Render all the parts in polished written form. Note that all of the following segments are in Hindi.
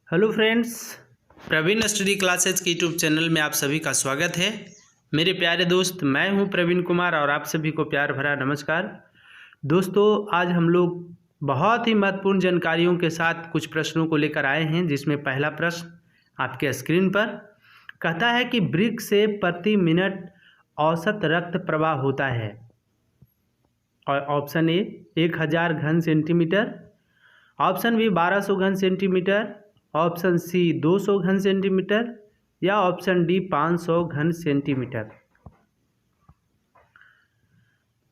Hello friends, Praveen study classes के यूट्यूब चैनल में आप सभी का स्वागत है। मेरे प्यारे दोस्त, मैं हूं प्रवीण कुमार और आप सभी को प्यार भरा नमस्कार। दोस्तों, आज हम लोग बहुत ही महत्वपूर्ण जानकारियों के साथ कुछ प्रश्नों को लेकर आए हैं, जिसमें पहला प्रश्न आपके स्क्रीन पर कहता है कि वृक्क से प्रति मिनट औसत रक्त प्रवाह होता है। और ऑप्शन ए 1000 घन सेंटीमीटर, ऑप्शन बी 1200 घन सेंटीमीटर, ऑप्शन सी 200 घन सेंटीमीटर या ऑप्शन डी 500 घन सेंटीमीटर।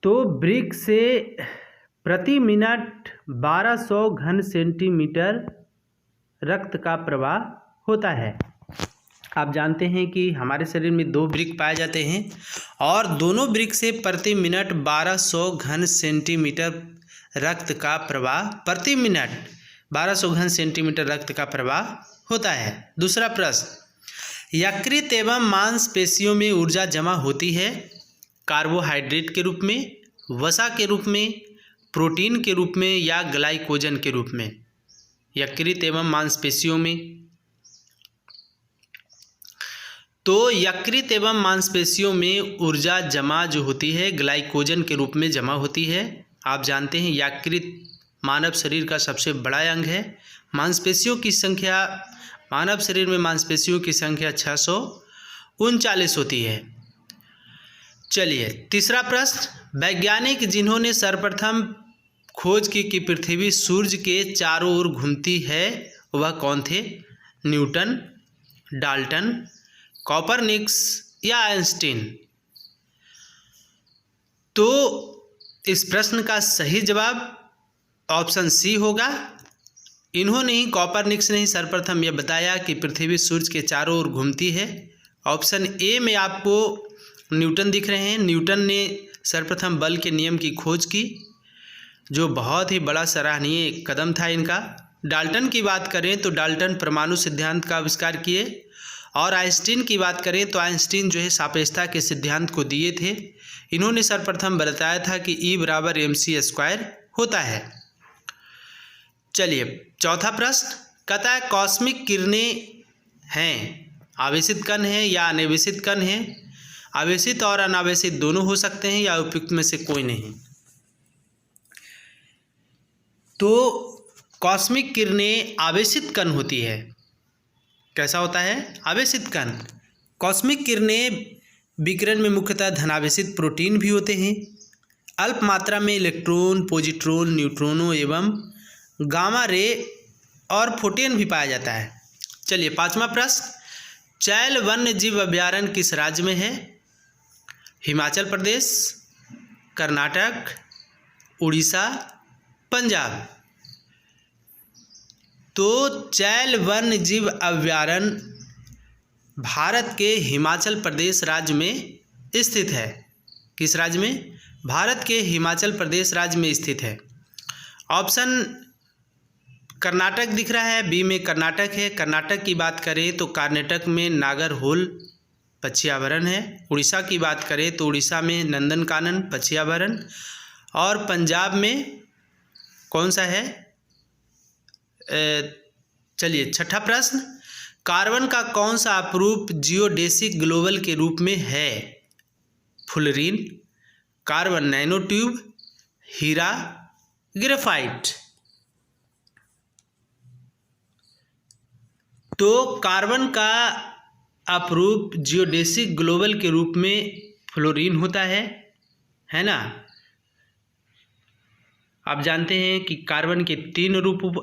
तो वृक्क से प्रति मिनट 1200 घन सेंटीमीटर रक्त का प्रवाह होता है। आप जानते हैं कि हमारे शरीर में दो वृक्क पाए जाते हैं और दोनों वृक्क से प्रति मिनट 1200 घन सेंटीमीटर रक्त का प्रवाह प्रति मिनट 1200 घन सेंटीमीटर रक्त का प्रवाह होता है। दूसरा प्रश्न, यकृत एवं मांसपेशियों में ऊर्जा जमा होती है कार्बोहाइड्रेट के रूप में, वसा के रूप में, प्रोटीन के रूप में या ग्लाइकोजन के रूप में। यकृत एवं मांसपेशियों में, तो यकृत एवं मांसपेशियों में ऊर्जा जमा जो होती है ग्लाइकोजन के रूप में जमा होती है। आप जानते हैं यकृत मानव शरीर का सबसे बड़ा अंग है। मांसपेशियों की संख्या, मानव शरीर में मांसपेशियों की संख्या 639 होती है। चलिए तीसरा प्रश्न, वैज्ञानिक जिन्होंने सर्वप्रथम खोज की कि पृथ्वी सूर्य के चारों ओर घूमती है वह कौन थे? न्यूटन, डाल्टन, कॉपरनिकस या आइंस्टीन। तो इस प्रश्न का सही जवाब ऑप्शन सी होगा। इन्होंने ही, कॉपरनिकस ने ही सर्वप्रथम यह बताया कि पृथ्वी सूर्य के चारों ओर घूमती है। ऑप्शन ए में आपको न्यूटन दिख रहे हैं। न्यूटन ने सर्वप्रथम बल के नियम की खोज की, जो बहुत ही बड़ा सराहनीय कदम था इनका। डाल्टन की बात करें तो डाल्टन परमाणु सिद्धांत का आविष्कार किए, और आइंस्टीन की बात करें तो आइंस्टीन जो है सापेक्षता के सिद्धांत को दिए थे। इन्होंने सर्वप्रथम बताया था कि E बराबर mc² होता है। चलिए चौथा प्रश्न कहता है कॉस्मिक किरणें हैं आवेशित कण है या अनावेशित कण है? आवेशित और अनावेशित दोनों हो सकते हैं या उपयुक्त में से कोई नहीं। तो कॉस्मिक किरणें आवेशित कण होती है। कैसा होता है? आवेशित कण। कॉस्मिक किरणें विकिरण में मुख्यतः धनावेशित प्रोटीन भी होते हैं। अल्प मात्रा में इलेक्ट्रॉन, पॉजिट्रॉन, न्यूट्रॉनों एवं गामा रे और फोटोन भी पाया जाता है। चलिए पांचवा प्रश्न, चैल वन्य जीव अभयारण्य किस राज्य में है? हिमाचल प्रदेश, कर्नाटक, उड़ीसा, पंजाब। तो चैल वन्य जीव अभयारण्य भारत के हिमाचल प्रदेश राज्य में स्थित है। किस राज्य में? भारत के हिमाचल प्रदेश राज्य में स्थित है। ऑप्शन कर्नाटक दिख रहा है, बी में कर्नाटक है। कर्नाटक की बात करें तो कर्नाटक में नागरहोल पक्षी अभयारण्य है। उड़ीसा की बात करें तो उड़ीसा में नंदनकानन पक्षी अभयारण्य, और पंजाब में कौन सा है? चलिए छठा प्रश्न, कार्बन का कौन सा अपरूप जियोडेसिक ग्लोबल के रूप में है? फुलरीन, कार्बन नैनो ट्यूब, हीरा, ग्रेफाइट। तो कार्बन का अपरूप जियोडेसिक ग्लोबल के रूप में फ्लोरीन होता है ना। आप जानते हैं कि कार्बन के 3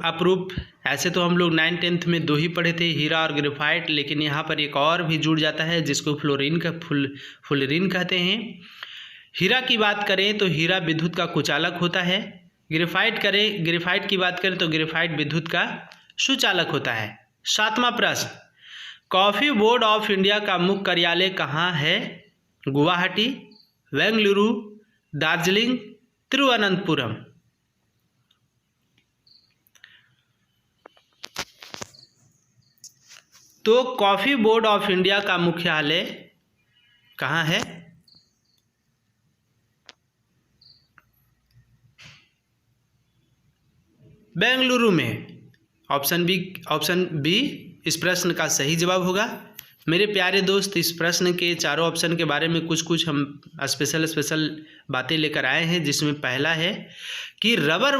अपरूप, ऐसे तो हम लोग 9th-10th में 2 ही पढ़े थे, हीरा और ग्रेफाइट, लेकिन यहाँ पर एक और भी जुड़ जाता है जिसको फ्लोरीन कहते हैं। हीरा की बात करें तो हीरा विद्युत का कुचालक होता है। ग्रेफाइट की बात करें तो ग्रेफाइट विद्युत का सुचालक होता है। सातवां प्रश्न, कॉफ़ी बोर्ड ऑफ इंडिया का मुख्य कार्यालय कहाँ है? गुवाहाटी, बेंगलुरु, दार्जिलिंग, तिरुवनंतपुरम। तो कॉफ़ी बोर्ड ऑफ इंडिया का मुख्यालय कहाँ है? बेंगलुरु में। ऑप्शन बी इस प्रश्न का सही जवाब होगा। मेरे प्यारे दोस्त, इस प्रश्न के चारों ऑप्शन के बारे में कुछ हम स्पेशल बातें लेकर आए हैं, जिसमें पहला है कि रबर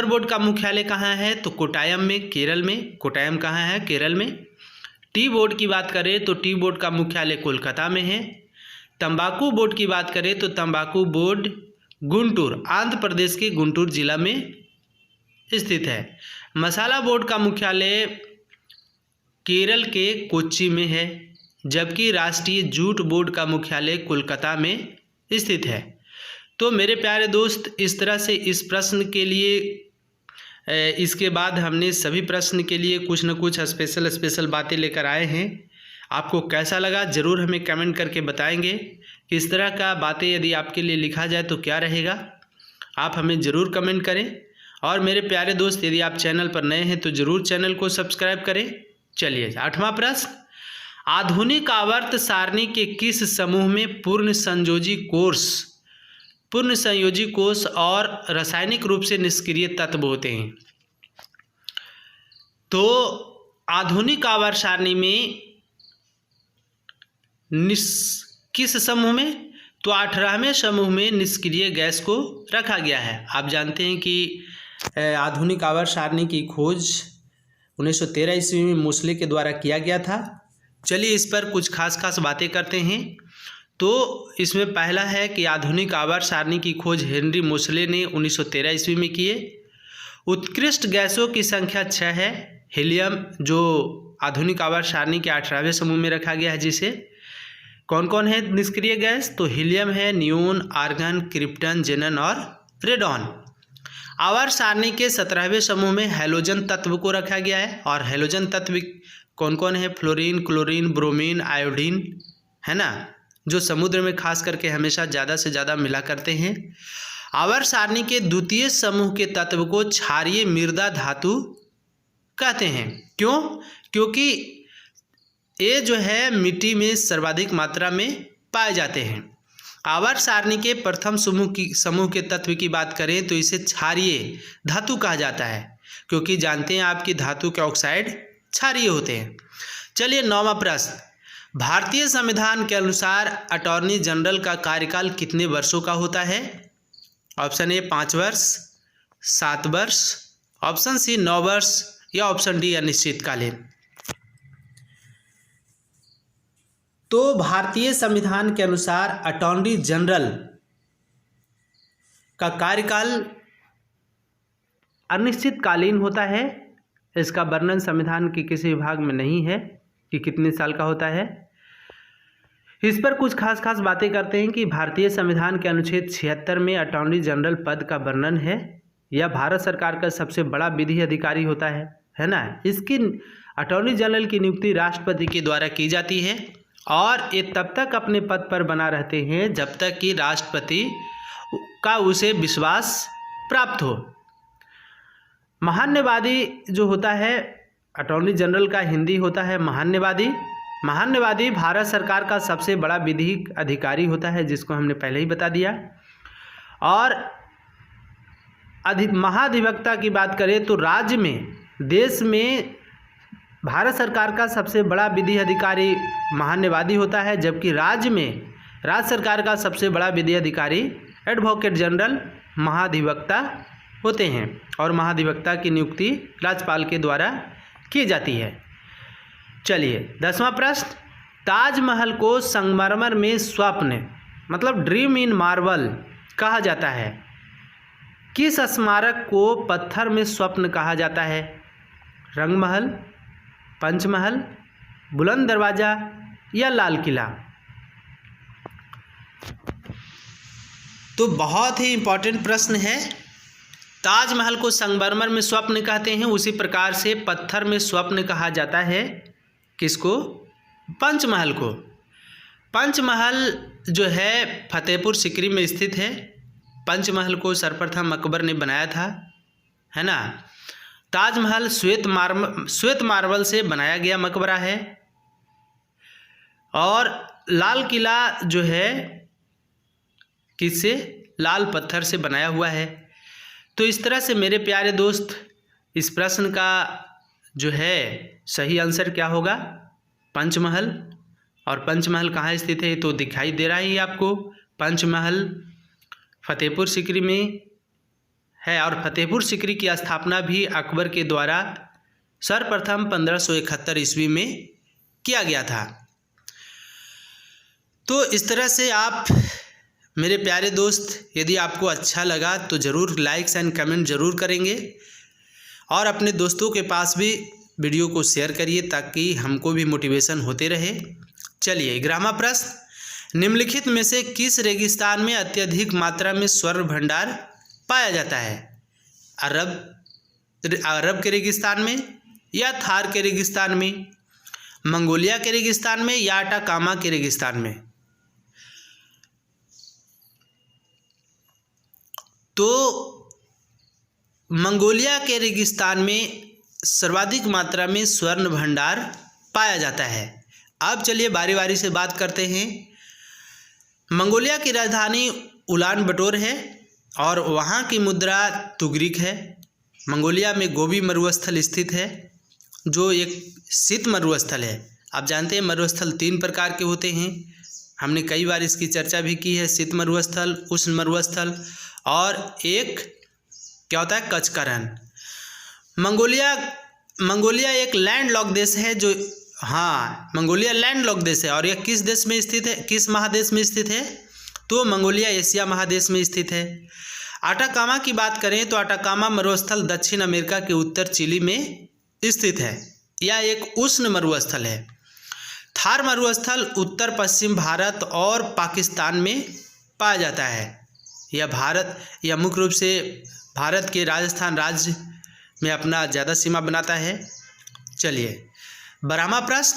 बोर्ड का मुख्यालय कहाँ है? तो कोट्टायम में, केरल में। कोट्टायम कहाँ है? केरल में। टी बोर्ड की बात करें तो टी बोर्ड का मुख्यालय कोलकाता में है। तंबाकू बोर्ड की बात करें तो तंबाकू बोर्ड गुंटूर, आंध्र प्रदेश के गुंटूर जिला में स्थित है। मसाला बोर्ड का मुख्यालय केरल के कोच्चि में है, जबकि राष्ट्रीय जूट बोर्ड का मुख्यालय कोलकाता में स्थित है। तो मेरे प्यारे दोस्त, इस तरह से इस प्रश्न के लिए इसके बाद हमने सभी प्रश्न के लिए कुछ न कुछ स्पेशल बातें लेकर आए हैं। आपको कैसा लगा ज़रूर हमें कमेंट करके बताएंगे कि इस तरह का बातें यदि आपके लिए लिखा जाए तो क्या रहेगा। आप हमें ज़रूर कमेंट करें। और मेरे प्यारे दोस्त, यदि आप चैनल पर नए हैं तो ज़रूर चैनल को सब्सक्राइब करें। चलिए 8वां प्रश्न, आधुनिक आवर्त सारणी के किस समूह में पूर्ण संयोजी कोष और रासायनिक रूप से निष्क्रिय तत्व होते हैं? तो आधुनिक आवर्त सारणी में किस समूह में? तो 18वें समूह में निष्क्रिय गैस को रखा गया है। आप जानते हैं कि आधुनिक आवर्त सारणी की खोज 1913 ईस्वी में मोसले के द्वारा किया गया था। चलिए इस पर कुछ खास बातें करते हैं। तो इसमें पहला है कि आधुनिक आवर्त सारणी की खोज हेनरी मोसले ने 1913 ईस्वी में किए। उत्कृष्ट गैसों की संख्या 6 है। हीलियम, जो आधुनिक आवर्त सारणी के 18वें समूह में रखा गया है, जिसे कौन कौन है निष्क्रिय गैस? तो हीलियम है, नियोन, आर्गन, क्रिप्टन, जेनन और रेडॉन। आवर्त सारणी के 17वें समूह में हैलोजन तत्व को रखा गया है। और हैलोजन तत्व कौन कौन है? फ्लोरीन, क्लोरीन, ब्रोमीन, आयोडीन, है ना, जो समुद्र में खास करके हमेशा ज़्यादा से ज़्यादा मिला करते हैं। आवर्त सारणी के द्वितीय समूह के तत्व को क्षारीय मृदा धातु कहते हैं। क्यों? क्योंकि ये जो है मिट्टी में सर्वाधिक मात्रा में पाए जाते हैं। आवर्त सारणी के प्रथम समूह के तत्व की बात करें तो इसे क्षारीय धातु कहा जाता है, क्योंकि जानते हैं आपकी धातु के ऑक्साइड क्षारीय होते हैं। चलिए 9वां प्रश्न, भारतीय संविधान के अनुसार अटॉर्नी जनरल का कार्यकाल कितने वर्षों का होता है? ऑप्शन ए 5 वर्ष, 7 वर्ष, ऑप्शन सी 9 वर्ष या ऑप्शन डी अनिश्चितकालीन। तो भारतीय संविधान के अनुसार अटॉर्नी जनरल का कार्यकाल अनिश्चितकालीन होता है। इसका वर्णन संविधान के किसी विभाग में नहीं है कि कितने साल का होता है। इस पर कुछ खास बातें करते हैं कि भारतीय संविधान के अनुच्छेद 76 में अटॉर्नी जनरल पद का वर्णन है। यह भारत सरकार का सबसे बड़ा विधि अधिकारी होता है ना। इसकी अटॉर्नी जनरल की नियुक्ति राष्ट्रपति के द्वारा की जाती है और ये तब तक अपने पद पर बना रहते हैं जब तक कि राष्ट्रपति का उसे विश्वास प्राप्त हो। महान्यवादी जो होता है अटॉर्नी जनरल का हिंदी होता है महान्यवादी। महान्यवादी भारत सरकार का सबसे बड़ा विधिक अधिकारी होता है, जिसको हमने पहले ही बता दिया। और महाधिवक्ता की बात करें तो राज्य में, देश में भारत सरकार का सबसे बड़ा विधि अधिकारी महान्यवादी होता है, जबकि राज्य में राज्य सरकार का सबसे बड़ा विधि अधिकारी एडवोकेट जनरल महाधिवक्ता होते हैं। और महाधिवक्ता की नियुक्ति राज्यपाल के द्वारा की जाती है। चलिए 10वां प्रश्न, ताजमहल को संगमरमर में स्वप्न मतलब ड्रीम इन मार्बल कहा जाता है। किस स्मारक को पत्थर में स्वप्न कहा जाता है? रंगमहल, पंचमहल, बुलंद दरवाजा या लाल किला? तो बहुत ही इंपॉर्टेंट प्रश्न है। ताजमहल को संगमरमर में स्वप्न कहते हैं, उसी प्रकार से पत्थर में स्वप्न कहा जाता है किसको? पंचमहल को। पंचमहल जो है फतेहपुर सिकरी में स्थित है। पंचमहल को सर्वप्रथम अकबर ने बनाया था, है ना। ताजमहल श्वेत मार्बल से बनाया गया मकबरा है। और लाल किला जो है किससे? लाल पत्थर से बनाया हुआ है। तो इस तरह से मेरे प्यारे दोस्त इस प्रश्न का जो है सही आंसर क्या होगा? पंचमहल। और पंचमहल कहाँ स्थित है तो दिखाई दे रहा है आपको। पंचमहल फतेहपुर सीकरी में है और फतेहपुर सीकरी की स्थापना भी अकबर के द्वारा सर्वप्रथम 1571 ईस्वी में किया गया था। तो इस तरह से आप मेरे प्यारे दोस्त, यदि आपको अच्छा लगा तो ज़रूर लाइक्स एंड कमेंट ज़रूर करेंगे और अपने दोस्तों के पास भी वीडियो को शेयर करिए ताकि हमको भी मोटिवेशन होते रहे। चलिए 11वां प्रश्न, निम्नलिखित में से किस रेगिस्तान में अत्यधिक मात्रा में स्वर्ण भंडार पाया जाता है? अरब के रेगिस्तान में या थार के रेगिस्तान में, मंगोलिया के रेगिस्तान में या अटाकामा के रेगिस्तान में? तो मंगोलिया के रेगिस्तान में सर्वाधिक मात्रा में स्वर्ण भंडार पाया जाता है। अब चलिए बारी बारी से बात करते हैं। मंगोलिया की राजधानी उलान बटोर है और वहाँ की मुद्रा तुगरिक है। मंगोलिया में गोबी मरुस्थल स्थित है जो एक शीत मरुस्थल है। आप जानते हैं मरुस्थल 3 प्रकार के होते हैं, हमने कई बार इसकी चर्चा भी की है। शीत मरुस्थल, उष्ण मरुस्थल और एक क्या होता है, कचकरण। मंगोलिया एक लैंड लॉक देश है जो मंगोलिया लैंड लॉक देश है और यह किस देश में स्थित है, किस महादेश में स्थित है? तो मंगोलिया एशिया महादेश में स्थित है। अटाकामा की बात करें तो अटाकामा मरुस्थल दक्षिण अमेरिका के उत्तर चिली में स्थित है। यह एक उष्ण मरुस्थल है। थार मरुस्थल उत्तर पश्चिम भारत और पाकिस्तान में पाया जाता है। यह मुख्य रूप से भारत के राजस्थान राज्य में अपना ज़्यादा सीमा बनाता है। चलिए 12वां प्रश्न,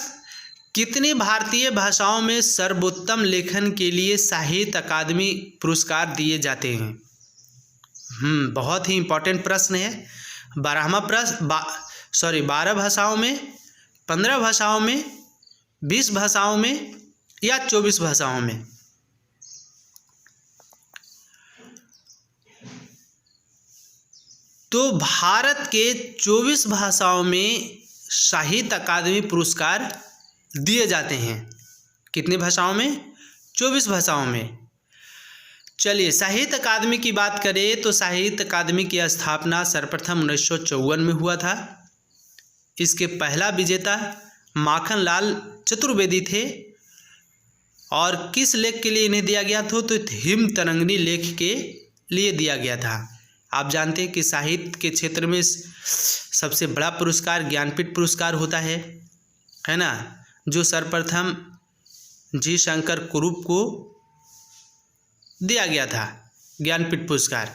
कितनी भारतीय भाषाओं में सर्वोत्तम लेखन के लिए साहित्य अकादमी पुरस्कार दिए जाते हैं? बहुत ही इम्पोर्टेंट प्रश्न है। 12वां प्रश्न 12 भाषाओं में, 15 भाषाओं में, 20 भाषाओं में या 24 भाषाओं में? तो भारत के 24 भाषाओं में साहित्य अकादमी पुरस्कार दिए जाते हैं। कितनी भाषाओं में? 24 भाषाओं में। चलिए साहित्य अकादमी की बात करें तो साहित्य अकादमी की स्थापना सर्वप्रथम 1954 में हुआ था। इसके पहला विजेता माखनलाल चतुर्वेदी थे और किस लेख के लिए इन्हें दिया गया था? तो हिम तरंगिणी लेख के लिए दिया गया था। आप जानते हैं कि साहित्य के क्षेत्र में सबसे बड़ा पुरस्कार ज्ञानपीठ पुरस्कार होता है ना, जो सर्वप्रथम जी शंकर कुरूप को दिया गया था ज्ञानपीठ पुरस्कार।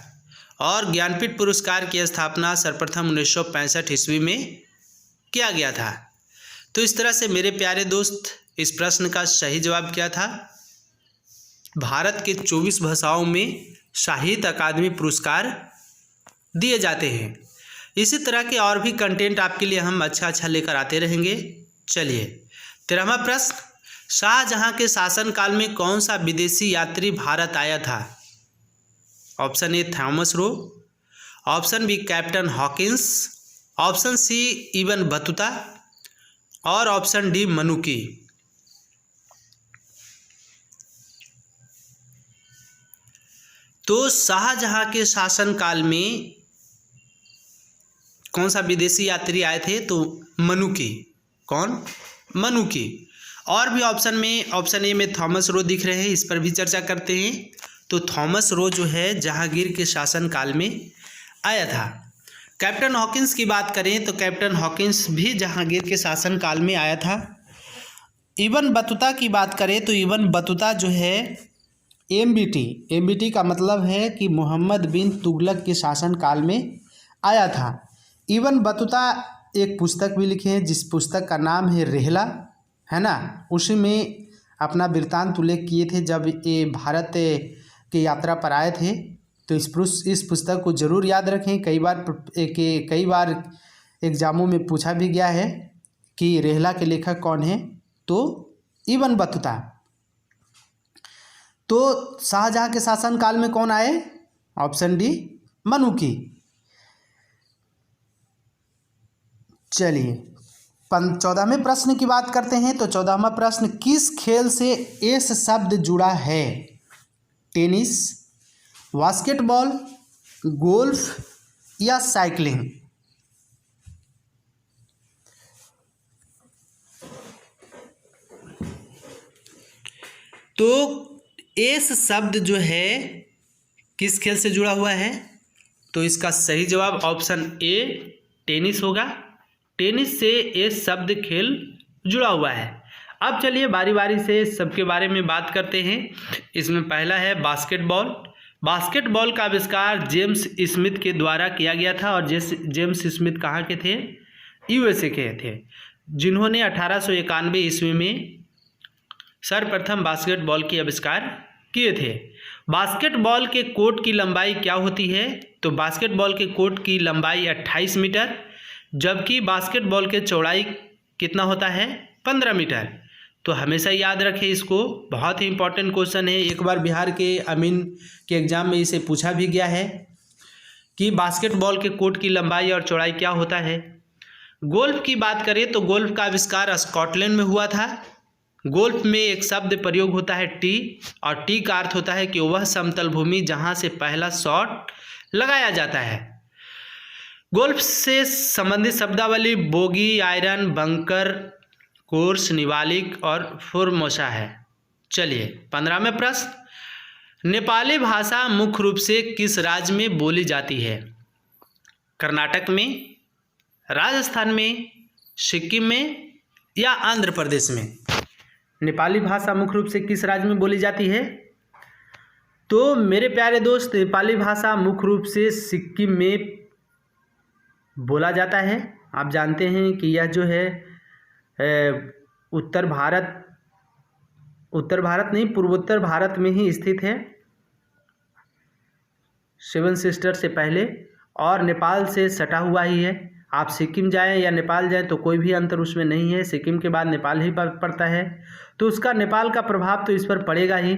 और ज्ञानपीठ पुरस्कार की स्थापना सर्वप्रथम 1965 ईस्वी में किया गया था। तो इस तरह से मेरे प्यारे दोस्त, इस प्रश्न का सही जवाब क्या था? भारत के 24 भाषाओं में साहित्य अकादमी पुरस्कार दिए जाते हैं। इसी तरह के और भी कंटेंट आपके लिए हम अच्छा लेकर आते रहेंगे। चलिए 13वां प्रश्न, शाहजहां के शासनकाल में कौन सा विदेशी यात्री भारत आया था? Option A Thomas Roe, option B Captain Hawkins, option C Ibn Battuta और ऑप्शन डी मनुकी। तो शाहजहां के शासनकाल में कौन सा विदेशी यात्री आए थे? तो मनुकी। कौन? मनुकी। और भी ऑप्शन ए में थॉमस रो दिख रहे हैं, इस पर भी चर्चा करते हैं। तो थॉमस रो जो है जहांगीर के शासनकाल में आया था। कैप्टन हॉकिंस की बात करें तो कैप्टन हॉकिंस भी जहांगीर के शासनकाल में आया था। इबन बतूता की बात करें तो इबन बतूता जो है एमबीटी का मतलब है कि मोहम्मद बिन तुगलक के शासनकाल में आया था। इबन बतूता एक पुस्तक भी लिखे हैं जिस पुस्तक का नाम है रेहला, है ना। उसी में अपना वृत्तांत उल्लेख किए थे जब ये भारत की यात्रा पर आए थे। तो इस पुस्तक को ज़रूर याद रखें। कई बार एग्जामों में पूछा भी गया है कि रेहला के लेखक कौन है? तो इबन बतूता। तो शाहजहां के शासनकाल में कौन आए? ऑप्शन डी मनुकी। चलिए 14वें प्रश्न की बात करते हैं। तो 14वां प्रश्न, किस खेल से एस शब्द जुड़ा है? टेनिस, बास्केटबॉल, गोल्फ या साइकिलिंग? तो एस शब्द जो है किस खेल से जुड़ा हुआ है? तो इसका सही जवाब ऑप्शन ए टेनिस होगा। टेनिस से एस शब्द खेल जुड़ा हुआ है। अब चलिए बारी बारी से सबके बारे में बात करते हैं। इसमें पहला है बास्केटबॉल। बास्केटबॉल का आविष्कार जेम्स स्मिथ के द्वारा किया गया था और जेम्स स्मिथ कहाँ के थे? यूएसए के थे, जिन्होंने 1891 ईस्वी में सर्वप्रथम बास्केटबॉल के आविष्कार किए थे। बास्केटबॉल के कोर्ट की लंबाई क्या होती है? तो बास्केटबॉल के कोर्ट की लंबाई 28 मीटर, जबकि बास्केटबॉल के चौड़ाई कितना होता है? 15 मीटर। तो हमेशा याद रखें इसको, बहुत ही इंपॉर्टेंट क्वेश्चन है। एक बार बिहार के अमीन के एग्जाम में इसे पूछा भी गया है कि बास्केटबॉल के कोर्ट की लंबाई और चौड़ाई क्या होता है। गोल्फ की बात करें तो गोल्फ का आविष्कार स्कॉटलैंड में हुआ था। गोल्फ में एक शब्द प्रयोग होता है टी, और टी का अर्थ होता है कि वह समतल भूमि जहां से पहला शॉट लगाया जाता है। गोल्फ से संबंधित शब्दावली बोगी, आयरन, बंकर, कोर्स, निवालिक और फॉर्मोसा है। चलिए 15वें प्रश्न, नेपाली भाषा मुख्य रूप से किस राज्य में बोली जाती है? कर्नाटक में, राजस्थान में, सिक्किम में या आंध्र प्रदेश में? नेपाली भाषा मुख्य रूप से किस राज्य में बोली जाती है? तो मेरे प्यारे दोस्त, नेपाली भाषा मुख्य रूप से सिक्किम में बोला जाता है। आप जानते हैं कि यह जो है उत्तर भारत नहीं, पूर्वोत्तर भारत में ही स्थित है, 7 सिस्टर से पहले, और नेपाल से सटा हुआ ही है। आप सिक्किम जाएं या नेपाल जाएं तो कोई भी अंतर उसमें नहीं है। सिक्किम के बाद नेपाल ही पड़ता है, तो उसका नेपाल का प्रभाव तो इस पर पड़ेगा ही।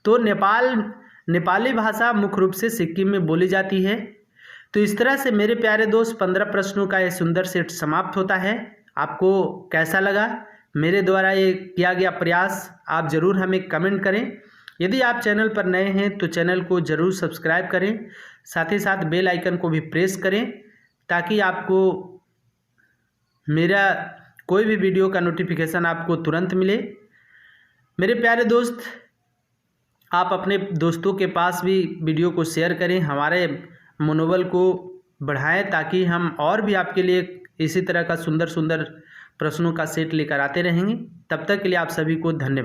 तो नेपाली भाषा मुख्य रूप से सिक्किम में बोली जाती है। तो इस तरह से मेरे प्यारे दोस्त 15 प्रश्नों का यह सुंदर सेट समाप्त होता है। आपको कैसा लगा मेरे द्वारा ये किया गया प्रयास? आप ज़रूर हमें कमेंट करें। यदि आप चैनल पर नए हैं तो चैनल को ज़रूर सब्सक्राइब करें, साथ ही साथ बेल आइकन को भी प्रेस करें, ताकि आपको मेरा कोई भी वीडियो का नोटिफिकेशन आपको तुरंत मिले। मेरे प्यारे दोस्त, आप अपने दोस्तों के पास भी वीडियो को शेयर करें, हमारे मनोबल को बढ़ाएं, ताकि हम और भी आपके लिए इसी तरह का सुंदर सुंदर प्रश्नों का सेट लेकर आते रहेंगे। तब तक के लिए आप सभी को धन्यवाद।